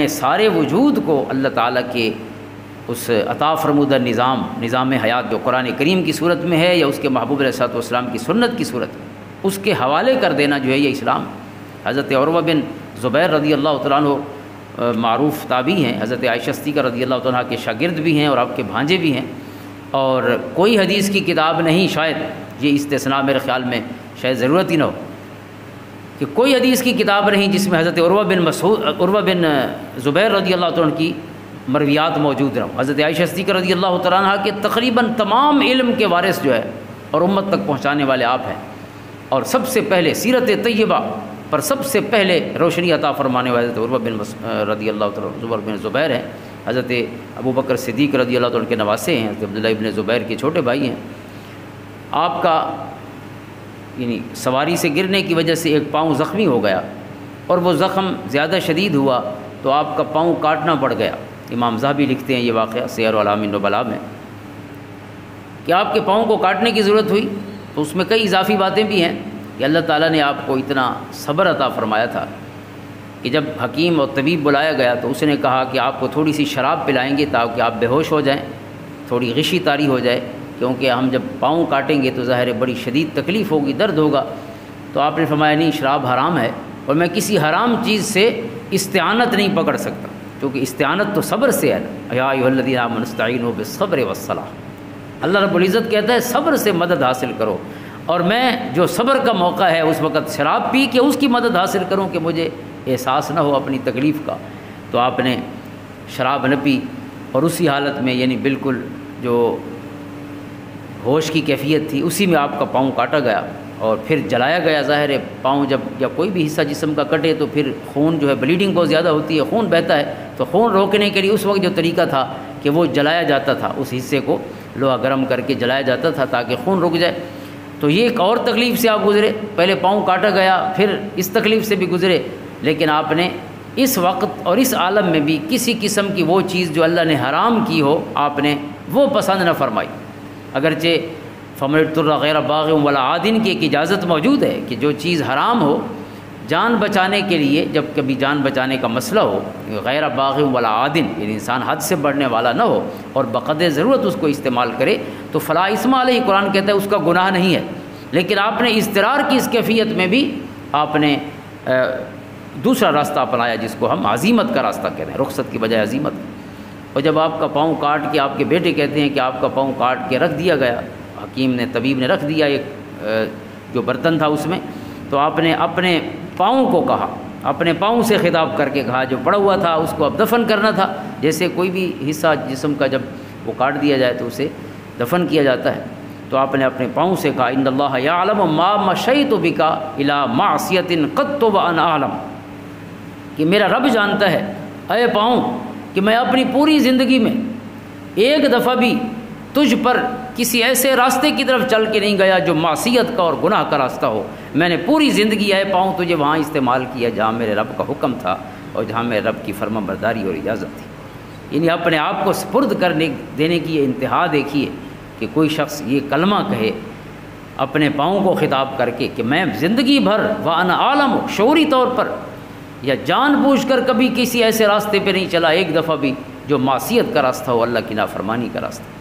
سارے وجود کو اللہ تعالیٰ کے اس عطا فرمودہ نظام حیات جو قرآن کریم کی صورت میں ہے یا اس کے محبوب علیہ الصلوۃ والسلام کی سنت کی صورت میں، اس کے حوالے کر دینا جو ہے یہ اسلام۔ حضرت عروہ بن زبیر رضی اللہ تعالیٰ عنہ معروف تابعی ہیں، حضرت عائشہ صدیقہ رضی اللہ تعالیٰ کے شاگرد بھی ہیں اور آپ کے بھانجے بھی ہیں، اور کوئی حدیث کی کتاب نہیں، شاید یہ استثناء میرے خیال میں شاید ضرورت ہی نہ ہو کہ کوئی حدیث کی کتاب نہیں جس میں حضرت عروہ بن زبیر رضی اللہ تعالیٰ کی مرویات موجود نہ ہوں۔ حضرت عائشہ صدیقہ رضی اللہ تعالیٰ عنہ کے تقریباً تمام علم کے وارث جو ہے اور امت تک پہنچانے والے آپ ہیں، اور سب سے پہلے سیرت طیبہ پر سب سے پہلے روشنی عطا فرمانے والے حضرت عروہ بن رضی اللہ تعالیٰ بن زبیر ہیں۔ حضرت ابو بکر صدیق رضی اللہ تعالیٰ کے نواسے ہیں، حضرت عبداللہ ابن زبیر کے چھوٹے بھائی ہیں۔ آپ کا یعنی سواری سے گرنے کی وجہ سے ایک پاؤں زخمی ہو گیا، اور وہ زخم زیادہ شدید ہوا تو آپ کا پاؤں کاٹنا پڑ گیا۔ امام ذہبی لکھتے ہیں یہ واقعہ سیر اعلام النبلاء میں کہ آپ کے پاؤں کو کاٹنے کی ضرورت ہوئی، تو اس میں کئی اضافی باتیں بھی ہیں کہ اللہ تعالیٰ نے آپ کو اتنا صبر عطا فرمایا تھا کہ جب حکیم اور طبیب بلایا گیا تو اس نے کہا کہ آپ کو تھوڑی سی شراب پلائیں گے تاکہ آپ بے ہوش ہو جائیں، تھوڑی غشی طاری ہو جائے، کیونکہ ہم جب پاؤں کاٹیں گے تو ظاہر ہے بڑی شدید تکلیف ہوگی، درد ہوگا۔ تو آپ نے فرمایا نہیں، شراب حرام ہے اور میں کسی حرام چیز سے استعانت نہیں پکڑ سکتا، کیونکہ استعانت تو صبر سے ہے نا، یا ایھا الذین آمنوا استعینوا بالصبر والصلاۃ۔ اللہ رب العزت کہتا ہے صبر سے مدد حاصل کرو، اور میں جو صبر کا موقع ہے اس وقت شراب پی کے اس کی مدد حاصل کروں کہ مجھے احساس نہ ہو اپنی تکلیف کا۔ تو آپ نے شراب نہ پی، اور اسی حالت میں یعنی بالکل جو ہوش کی کیفیت تھی اسی میں آپ کا پاؤں کاٹا گیا اور پھر جلایا گیا۔ ظاہر ہے پاؤں جب یا کوئی بھی حصہ جسم کا کٹے تو پھر خون جو ہے بلیڈنگ بہت زیادہ ہوتی ہے، خون بہتا ہے، تو خون روکنے کے لیے اس وقت جو طریقہ تھا کہ وہ جلایا جاتا تھا، اس حصے کو لوہا گرم کر کے جلایا جاتا تھا تاکہ خون رک جائے۔ تو یہ ایک اور تکلیف سے آپ گزرے، پہلے پاؤں کاٹا گیا، پھر اس تکلیف سے بھی گزرے، لیکن آپ نے اس وقت اور اس عالم میں بھی کسی قسم کی وہ چیز جو اللہ نے حرام کی ہو آپ نے وہ پسند نہ فرمائی۔ اگرچہ فمن اضطر غیر باغ ولا عاد کی ایک اجازت موجود ہے کہ جو چیز حرام ہو جان بچانے کے لیے، جب کبھی جان بچانے کا مسئلہ ہو، غیر باغ ولا عاد یعنی انسان حد سے بڑھنے والا نہ ہو اور بقدر ضرورت اس کو استعمال کرے، تو فلا اثم علیہ قرآن کہتا ہے اس کا گناہ نہیں ہے۔ لیکن آپ نے اضطرار کی اس کیفیت میں بھی آپ نے دوسرا راستہ اپنایا جس کو ہم عزیمت کا راستہ کہتے ہیں، رخصت کی بجائے عزیمت۔ اور جب آپ کا پاؤں کاٹ کے، آپ کے بیٹے کہتے ہیں کہ آپ کا پاؤں کاٹ کے رکھ دیا گیا، حکیم نے طبیب نے رکھ دیا ایک جو برتن تھا اس میں، تو آپ نے اپنے پاؤں کو کہا، اپنے پاؤں سے خطاب کر کے کہا جو پڑا ہوا تھا اس کو اب دفن کرنا تھا، جیسے کوئی بھی حصہ جسم کا جب وہ کاٹ دیا جائے تو اسے دفن کیا جاتا ہے۔ تو آپ نے اپنے پاؤں سے کہا ان اللہ یعلم ما مشیت بک الی معصیۃ قط وانا اعلم، کہ میرا رب جانتا ہے اے پاؤں کہ میں اپنی پوری زندگی میں ایک دفعہ بھی تجھ پر کسی ایسے راستے کی طرف چل کے نہیں گیا جو معصیت کا اور گناہ کا راستہ ہو۔ میں نے پوری زندگی اے پاؤں تجھے وہاں استعمال کیا جہاں میرے رب کا حکم تھا اور جہاں میرے رب کی فرما برداری اور اجازت تھی۔ یعنی اپنے آپ کو سپرد کرنے دینے کی یہ انتہا دیکھیے کہ کوئی شخص یہ کلمہ کہے اپنے پاؤں کو خطاب کر کے کہ میں زندگی بھر وانا عالم شعوری طور پر یا جان بوجھ کر کبھی کسی ایسے راستے پہ نہیں چلا ایک دفعہ بھی جو معصیت کا راستہ ہو، اللہ کی نافرمانی کا راستہ۔